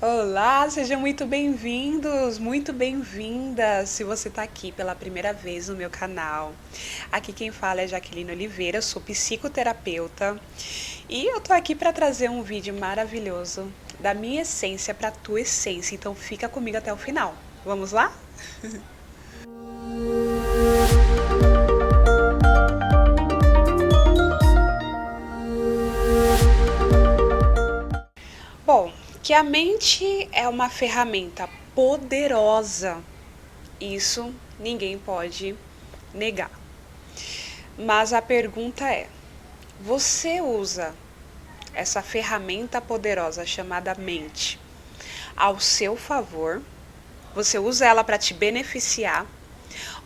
Olá, sejam muito bem-vindos, muito bem-vindas se você está aqui pela primeira vez no meu canal. Aqui quem fala é Jaqueline Oliveira, sou psicoterapeuta e eu tô aqui para trazer um vídeo maravilhoso da minha essência para a tua essência, então fica comigo até o final. Vamos lá? Bom, que a mente é uma ferramenta poderosa, isso ninguém pode negar. Mas a pergunta é: você usa essa ferramenta poderosa chamada mente ao seu favor? Você usa ela para te beneficiar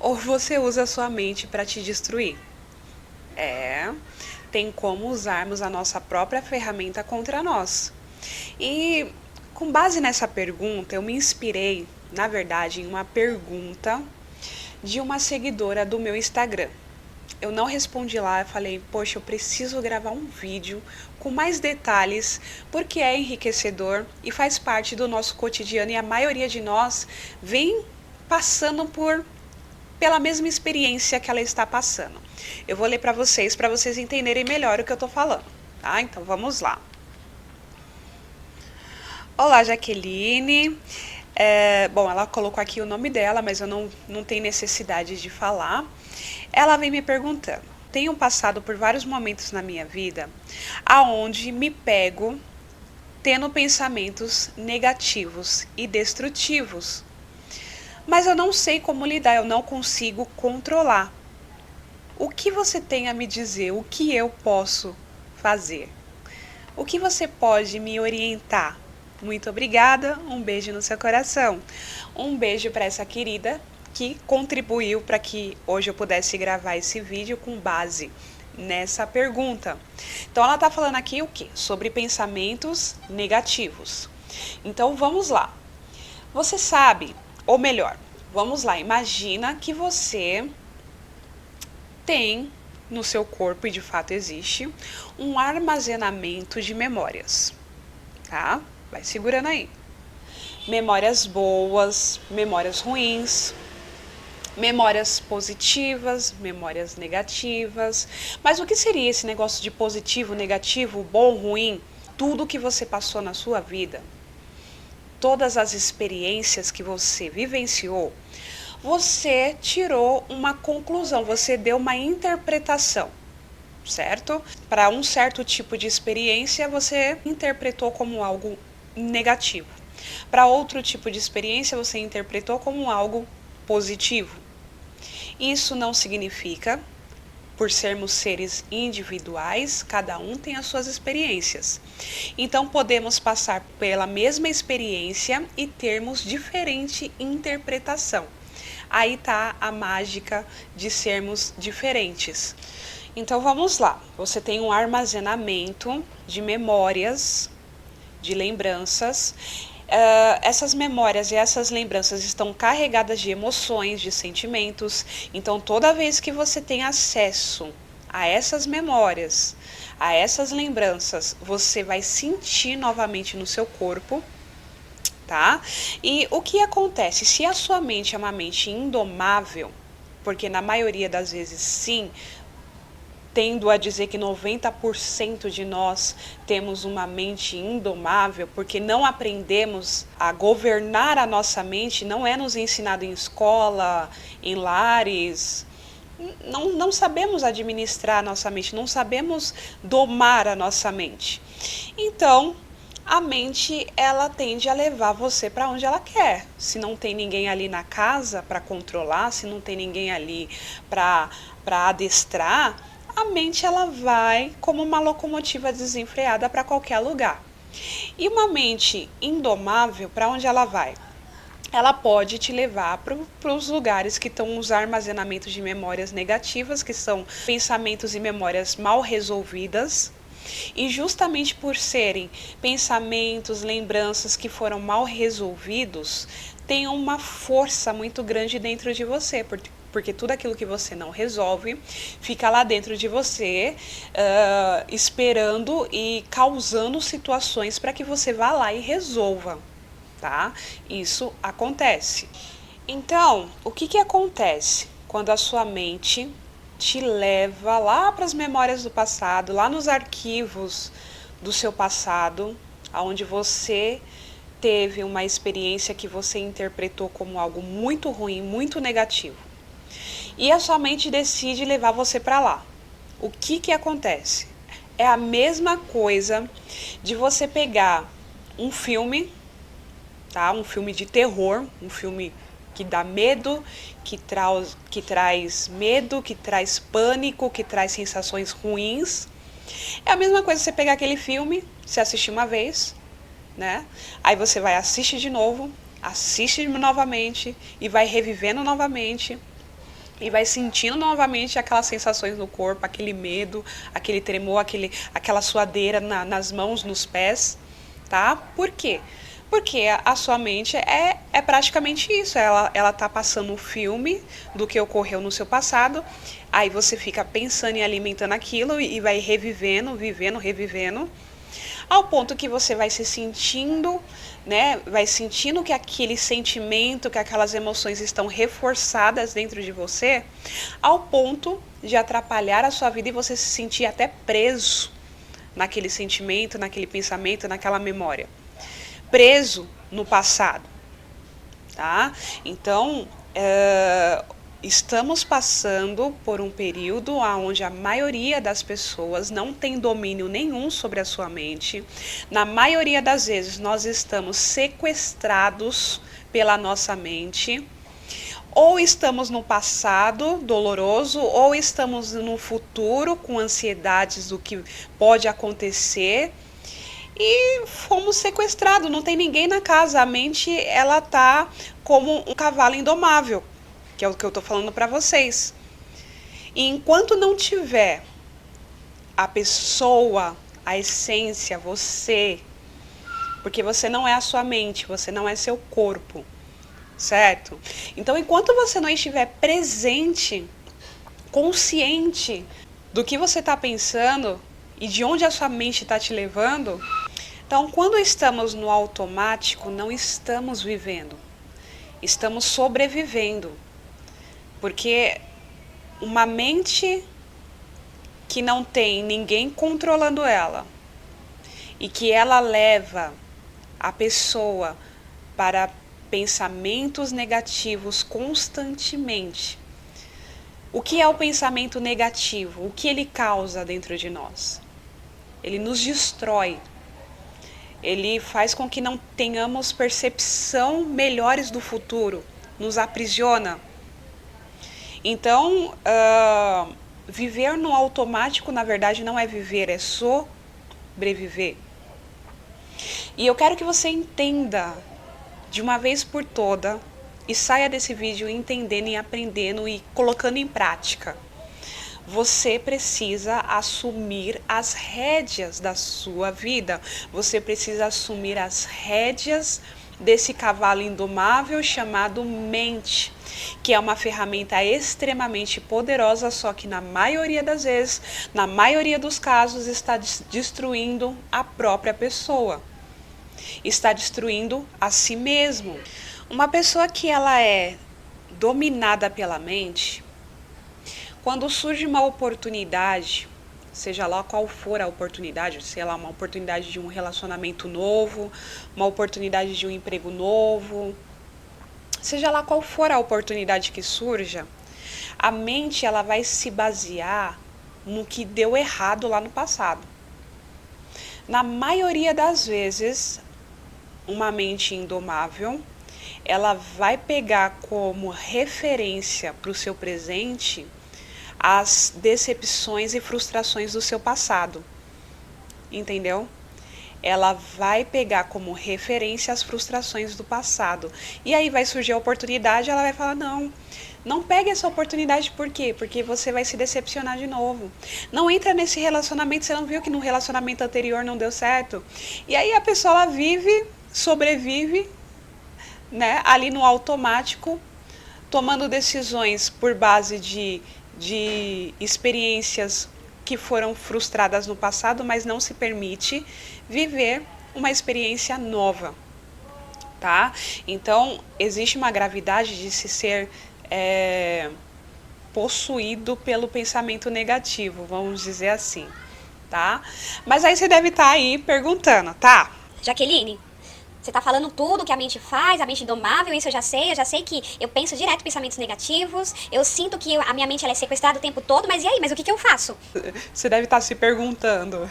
ou você usa a sua mente para te destruir? Tem como usarmos a nossa própria ferramenta contra nós. E com base nessa pergunta, eu me inspirei, na verdade, em uma pergunta de uma seguidora do meu Instagram. Eu não respondi lá, eu falei, poxa, eu preciso gravar um vídeo com mais detalhes, porque é enriquecedor e faz parte do nosso cotidiano e a maioria de nós vem passando pela mesma experiência que ela está passando. Eu vou ler para vocês entenderem melhor o que eu estou falando, tá? Então vamos lá. Olá, Jaqueline. Bom, ela colocou aqui o nome dela, mas eu não tenho necessidade de falar. Ela vem me perguntando: tenho passado por vários momentos na minha vida aonde me pego tendo pensamentos negativos e destrutivos, mas eu não sei como lidar, eu não consigo controlar. O que você tem a me dizer? O que eu posso fazer? O que você pode me orientar? Muito obrigada, um beijo no seu coração. Um beijo para essa querida que contribuiu para que hoje eu pudesse gravar esse vídeo com base nessa pergunta. Então ela está falando aqui o quê? Sobre pensamentos negativos. Então vamos lá. Você sabe, ou melhor, vamos lá, imagina que você tem no seu corpo, e de fato existe, um armazenamento de memórias, tá? Vai segurando aí. Memórias boas, memórias ruins, memórias positivas, memórias negativas. Mas o que seria esse negócio de positivo, negativo, bom, ruim? Tudo que você passou na sua vida, todas as experiências que você vivenciou, você tirou uma conclusão, você deu uma interpretação, certo? Para um certo tipo de experiência, você interpretou como algo negativo. Para outro tipo de experiência, você interpretou como algo positivo. Isso não significa, por sermos seres individuais, cada um tem as suas experiências. Então, podemos passar pela mesma experiência e termos diferente interpretação. Aí está a mágica de sermos diferentes. Então vamos lá. Você tem um armazenamento de memórias, de lembranças. Essas memórias e essas lembranças estão carregadas de emoções, de sentimentos. Então toda vez que você tem acesso a essas memórias, a essas lembranças, você vai sentir novamente no seu corpo. Tá? E o que acontece? Se a sua mente é uma mente indomável, porque na maioria das vezes sim, tendo a dizer que 90% de nós temos uma mente indomável, porque não aprendemos a governar a nossa mente, não é nos ensinado em escola, em lares. Não sabemos administrar a nossa mente, não sabemos domar a nossa mente. Então, a mente, ela tende a levar você para onde ela quer. Se não tem ninguém ali na casa para controlar, se não tem ninguém ali para adestrar, a mente ela vai como uma locomotiva desenfreada para qualquer lugar. E uma mente indomável, para onde ela vai? Ela pode te levar para os lugares que estão os armazenamentos de memórias negativas, que são pensamentos e memórias mal resolvidas. E justamente por serem pensamentos, lembranças que foram mal resolvidos, tem uma força muito grande dentro de você, porque tudo aquilo que você não resolve fica lá dentro de você, esperando e causando situações para que você vá lá e resolva. tá? Isso acontece. Então, o que que acontece quando a sua mente te leva lá para as memórias do passado, lá nos arquivos do seu passado, aonde você teve uma experiência que você interpretou como algo muito ruim, muito negativo. E a sua mente decide levar você para lá. O que que acontece? É a mesma coisa de você pegar um filme, tá? Um filme de terror, um filme que dá medo, que traz medo, que traz pânico, que traz sensações ruins. É a mesma coisa você pegar aquele filme, você assistir uma vez, né? Aí você vai assistir de novo, assiste novamente e vai revivendo novamente e vai sentindo novamente aquelas sensações no corpo, aquele medo, aquele tremor, aquela suadeira nas mãos, nos pés, tá? Por quê? Porque a sua mente é praticamente isso, ela tá passando um filme do que ocorreu no seu passado, aí você fica pensando e alimentando aquilo e vai revivendo, vivendo, revivendo, ao ponto que você vai se sentindo, né, vai sentindo que aquele sentimento, que aquelas emoções estão reforçadas dentro de você, ao ponto de atrapalhar a sua vida e você se sentir até preso naquele sentimento, naquele pensamento, naquela memória. Preso no passado, tá? Então, estamos passando por um período onde a maioria das pessoas não tem domínio nenhum sobre a sua mente. Na maioria das vezes, nós estamos sequestrados pela nossa mente. Ou estamos no passado doloroso, ou estamos no futuro com ansiedades do que pode acontecer. E fomos sequestrados, não tem ninguém na casa. A mente, ela tá como um cavalo indomável, que é o que eu tô falando para vocês. E enquanto não tiver a pessoa, a essência, você, porque você não é a sua mente, você não é seu corpo, certo? Então, enquanto você não estiver presente, consciente do que você está pensando e de onde a sua mente está te levando, então, quando estamos no automático, não estamos vivendo, estamos sobrevivendo. Porque uma mente que não tem ninguém controlando ela e que ela leva a pessoa para pensamentos negativos constantemente. O que é o pensamento negativo? O que ele causa dentro de nós? Ele nos destrói. Ele faz com que não tenhamos percepção melhores do futuro, nos aprisiona. Então, viver no automático, na verdade, não é viver, é sobreviver. E eu quero que você entenda de uma vez por toda e saia desse vídeo entendendo e aprendendo e colocando em prática. Você precisa assumir as rédeas da sua vida. Você precisa assumir as rédeas desse cavalo indomável chamado mente, que é uma ferramenta extremamente poderosa, só que na maioria das vezes, na maioria dos casos, está destruindo a própria pessoa. Está destruindo a si mesmo. Uma pessoa que ela é dominada pela mente, quando surge uma oportunidade, seja lá qual for a oportunidade, sei lá, uma oportunidade de um relacionamento novo, uma oportunidade de um emprego novo, seja lá qual for a oportunidade que surja, a mente ela vai se basear no que deu errado lá no passado. Na maioria das vezes, uma mente indomável, ela vai pegar como referência para o seu presente as decepções e frustrações do seu passado, entendeu? Ela vai pegar como referência as frustrações do passado. E aí vai surgir a oportunidade, ela vai falar, não pegue essa oportunidade, por quê? Porque você vai se decepcionar de novo. Não entra nesse relacionamento, você não viu que no relacionamento anterior não deu certo? E aí a pessoa ela vive, sobrevive, né, ali no automático, tomando decisões por base de experiências que foram frustradas no passado, mas não se permite viver uma experiência nova. tá? Então, existe uma gravidade de se ser possuído pelo pensamento negativo, vamos dizer assim, tá? Mas aí você deve estar aí perguntando, tá? Jaqueline, você tá falando tudo que a mente faz, a mente domável, isso eu já sei que eu penso direto pensamentos negativos, eu sinto que a minha mente ela é sequestrada o tempo todo, mas e aí, mas o que eu faço? Você deve estar se perguntando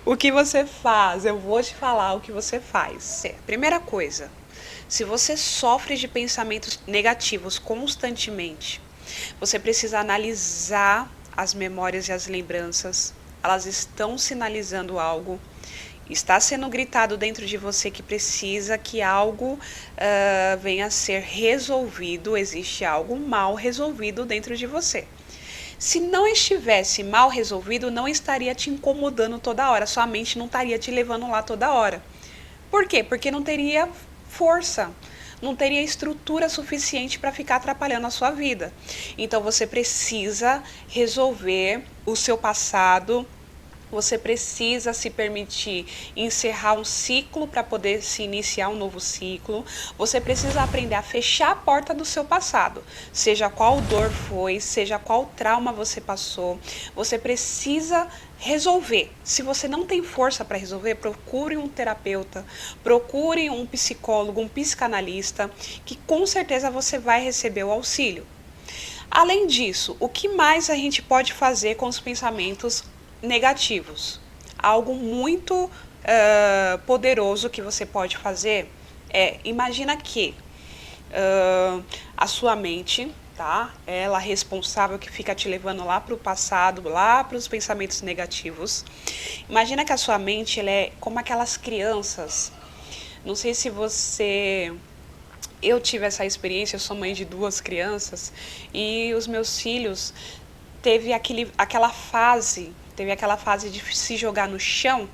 o que você faz. Eu vou te falar o que você faz. Primeira coisa, se você sofre de pensamentos negativos constantemente, você precisa analisar as memórias e as lembranças. Elas estão sinalizando algo. Está sendo gritado dentro de você que precisa que algo venha a ser resolvido. Existe algo mal resolvido dentro de você. Se não estivesse mal resolvido, não estaria te incomodando toda hora. Sua mente não estaria te levando lá toda hora. Por quê? Porque não teria força, não teria estrutura suficiente para ficar atrapalhando a sua vida. Então você precisa resolver o seu passado. Você precisa se permitir encerrar um ciclo para poder se iniciar um novo ciclo. Você precisa aprender a fechar a porta do seu passado, seja qual dor foi, seja qual trauma você passou. Você precisa resolver. Se você não tem força para resolver, procure um terapeuta, procure um psicólogo, um psicanalista, que com certeza você vai receber o auxílio. Além disso, o que mais a gente pode fazer com os pensamentos negativos? Algo muito poderoso que você pode fazer imagina que a sua mente, tá? Ela é responsável que fica te levando lá para o passado, lá para os pensamentos negativos. Imagina que a sua mente ela é como aquelas crianças. Não sei se você eu tive essa experiência, eu sou mãe de 2 crianças e os meus filhos teve aquela fase de se jogar no chão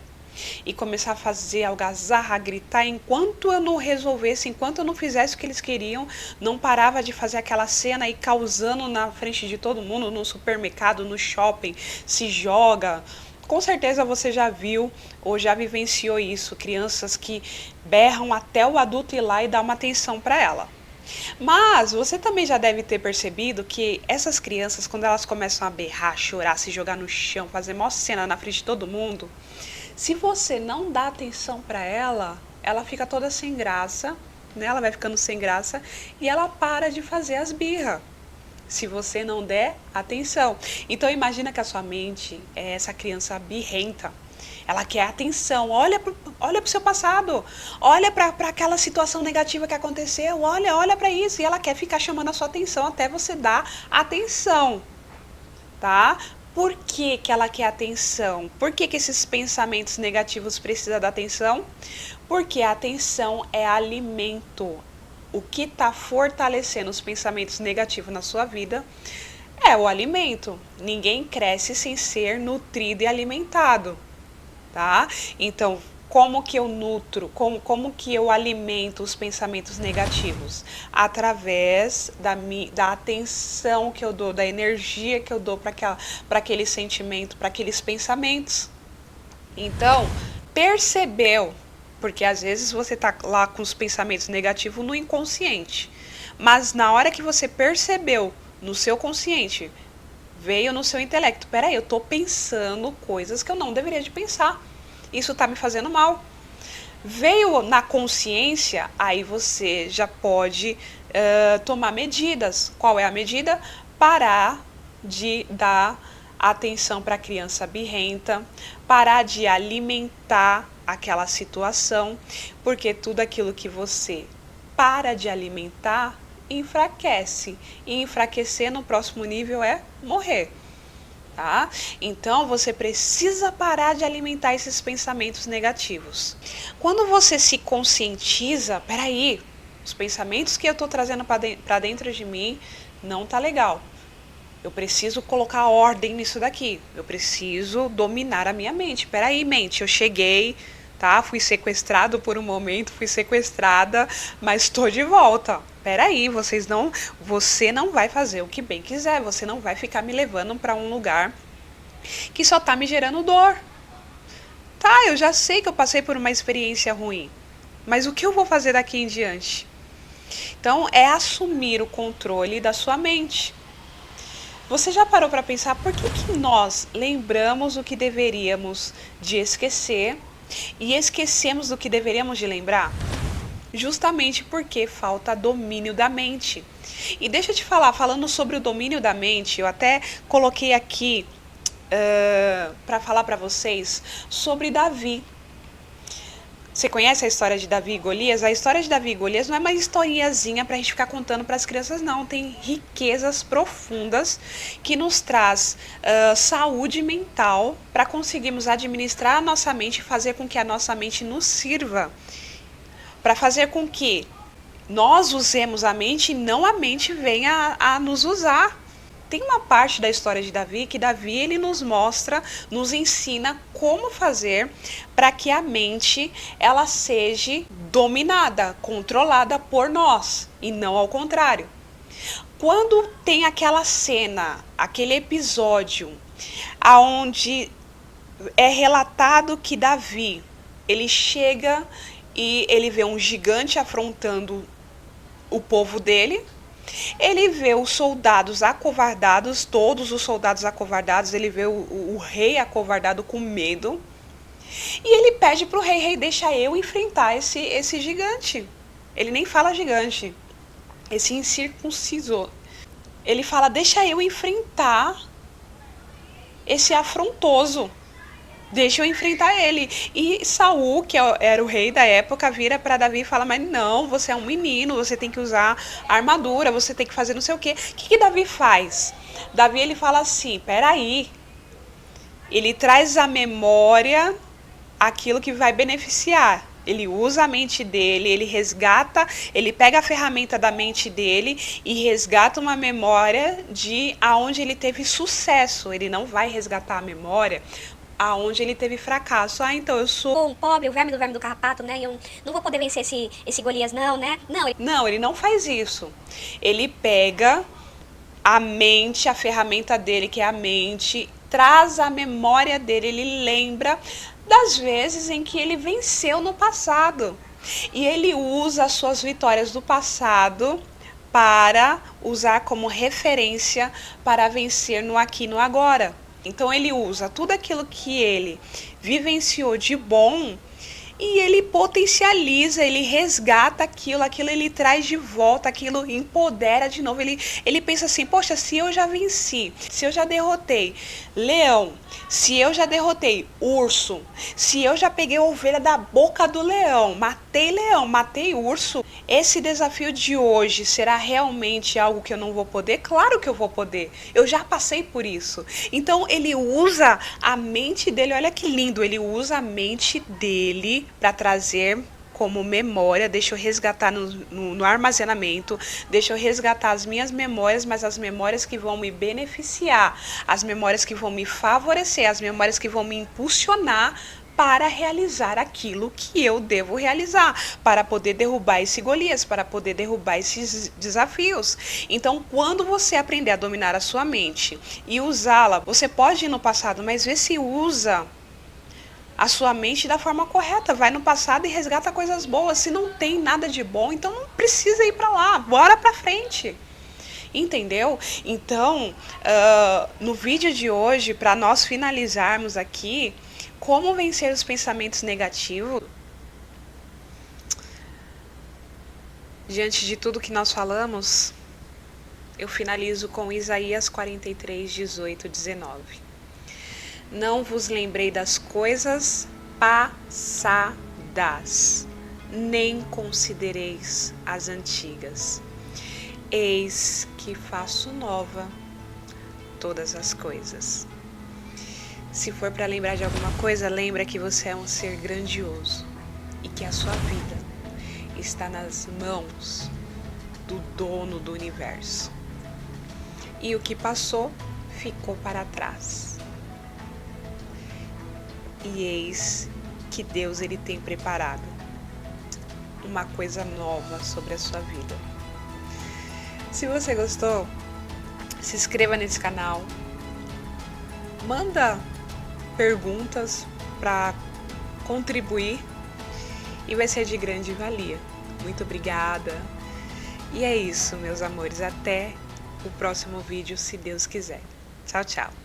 e começar a fazer algazarra, a gritar, enquanto eu não resolvesse, enquanto eu não fizesse o que eles queriam, não parava de fazer aquela cena e causando na frente de todo mundo, no supermercado, no shopping, se joga. Com certeza você já viu ou já vivenciou isso, crianças que berram até o adulto ir lá e dar uma atenção para ela. Mas você também já deve ter percebido que essas crianças, quando elas começam a berrar, chorar, se jogar no chão, fazer mó cena na frente de todo mundo, se você não dá atenção para ela, ela fica toda sem graça, né? Ela vai ficando sem graça e ela para de fazer as birras se você não der atenção. Então imagina que a sua mente é essa criança birrenta. Ela quer atenção. Olha pro seu passado. Olha para aquela situação negativa que aconteceu. Olha para isso. E ela quer ficar chamando a sua atenção até você dar atenção, tá? Por que, que ela quer atenção? Por que, que esses pensamentos negativos precisam da atenção? Porque a atenção é alimento. O que está fortalecendo os pensamentos negativos na sua vida é o alimento. Ninguém cresce sem ser nutrido e alimentado, tá? Então, como que eu nutro, como que eu alimento os pensamentos negativos? Através da atenção que eu dou, da energia que eu dou para aquele sentimento, para aqueles pensamentos. Então, percebeu, porque às vezes você tá lá com os pensamentos negativos no inconsciente, mas na hora que você percebeu no seu consciente, veio no seu intelecto, peraí, eu tô pensando coisas que eu não deveria de pensar, isso tá me fazendo mal. Veio na consciência, aí você já pode tomar medidas. Qual é a medida? Parar de dar atenção para a criança birrenta, parar de alimentar aquela situação, porque tudo aquilo que você para de alimentar enfraquece. E enfraquecer no próximo nível é morrer. Tá? Então você precisa parar de alimentar esses pensamentos negativos. Quando você se conscientiza, peraí, os pensamentos que eu estou trazendo para dentro de mim não tá legal. Eu preciso colocar ordem nisso daqui. Eu preciso dominar a minha mente. Peraí, mente, eu cheguei, tá? Fui sequestrado por um momento, fui sequestrada, mas estou de volta. Peraí, você não vai fazer o que bem quiser. Você não vai ficar me levando para um lugar que só tá me gerando dor. Tá, eu já sei que eu passei por uma experiência ruim. mas o que eu vou fazer daqui em diante? Então, é assumir o controle da sua mente. Você já parou para pensar por que nós lembramos o que deveríamos de esquecer e esquecemos do que deveríamos de lembrar? Justamente porque falta domínio da mente. E deixa eu te falar, falando sobre o domínio da mente, eu até coloquei aqui para falar para vocês sobre Davi. Você conhece a história de Davi e Golias? A história de Davi e Golias não é uma historiazinha para a gente ficar contando para as crianças, não. Tem riquezas profundas que nos traz saúde mental para conseguirmos administrar a nossa mente e fazer com que a nossa mente nos sirva. Para fazer com que nós usemos a mente e não a mente venha a nos usar. Tem uma parte da história de Davi que Davi ele nos mostra, nos ensina como fazer para que a mente ela seja dominada, controlada por nós e não ao contrário. Quando tem aquela cena, aquele episódio aonde é relatado que Davi ele chega e ele vê um gigante afrontando o povo dele. Ele vê os soldados acovardados, todos os soldados acovardados, ele vê o rei acovardado com medo. E ele pede para o rei, deixa eu enfrentar esse gigante. Ele nem fala gigante, esse incircunciso. Ele fala, deixa eu enfrentar esse afrontoso. Deixa eu enfrentar ele. E Saul, que era o rei da época, vira para Davi e fala, mas não, você é um menino, você tem que usar armadura, você tem que fazer não sei o quê. O que Davi faz? Davi ele fala assim, peraí. Ele traz à memória aquilo que vai beneficiar. Ele usa a mente dele, ele resgata, ele pega a ferramenta da mente dele e resgata uma memória de aonde ele teve sucesso. Ele não vai resgatar a memória aonde ele teve fracasso. Então eu sou Um pobre, o verme do carrapato, né? Eu não vou poder vencer esse Golias, não, né? Não, ele não faz isso. Ele pega a mente, a ferramenta dele, que é a mente, traz a memória dele, ele lembra das vezes em que ele venceu no passado. E ele usa as suas vitórias do passado para usar como referência para vencer no aqui e no agora. Então ele usa tudo aquilo que ele vivenciou de bom e ele potencializa, ele resgata aquilo ele traz de volta, aquilo empodera de novo. Ele pensa assim, poxa, se eu já venci, se eu já derrotei leão, se eu já derrotei urso, se eu já peguei a ovelha da boca do leão, matei urso, esse desafio de hoje será realmente algo que eu não vou poder? Claro que eu vou poder, eu já passei por isso. Então ele usa a mente dele, olha que lindo, ele usa a mente dele para trazer como memória, deixa eu resgatar no armazenamento, deixa eu resgatar as minhas memórias, mas as memórias que vão me beneficiar, as memórias que vão me favorecer, as memórias que vão me impulsionar para realizar aquilo que eu devo realizar, para poder derrubar esse Golias, para poder derrubar esses desafios. Então, quando você aprender a dominar a sua mente e usá-la, você pode ir no passado, mas vê se usa a sua mente da forma correta, vai no passado e resgata coisas boas. Se não tem nada de bom, então não precisa ir para lá, bora para frente. Entendeu? Então, no vídeo de hoje, para nós finalizarmos aqui, como vencer os pensamentos negativos, diante de tudo que nós falamos, eu finalizo com Isaías 43, 18, 19. Não vos lembrei das coisas passadas, nem considereis as antigas. Eis que faço nova todas as coisas. Se for para lembrar de alguma coisa, lembra que você é um ser grandioso e que a sua vida está nas mãos do dono do universo. E o que passou, ficou para trás. E eis que Deus ele tem preparado uma coisa nova sobre a sua vida. Se você gostou, se inscreva nesse canal, manda perguntas para contribuir e vai ser de grande valia. Muito obrigada. E é isso, meus amores. Até o próximo vídeo, se Deus quiser. Tchau, tchau.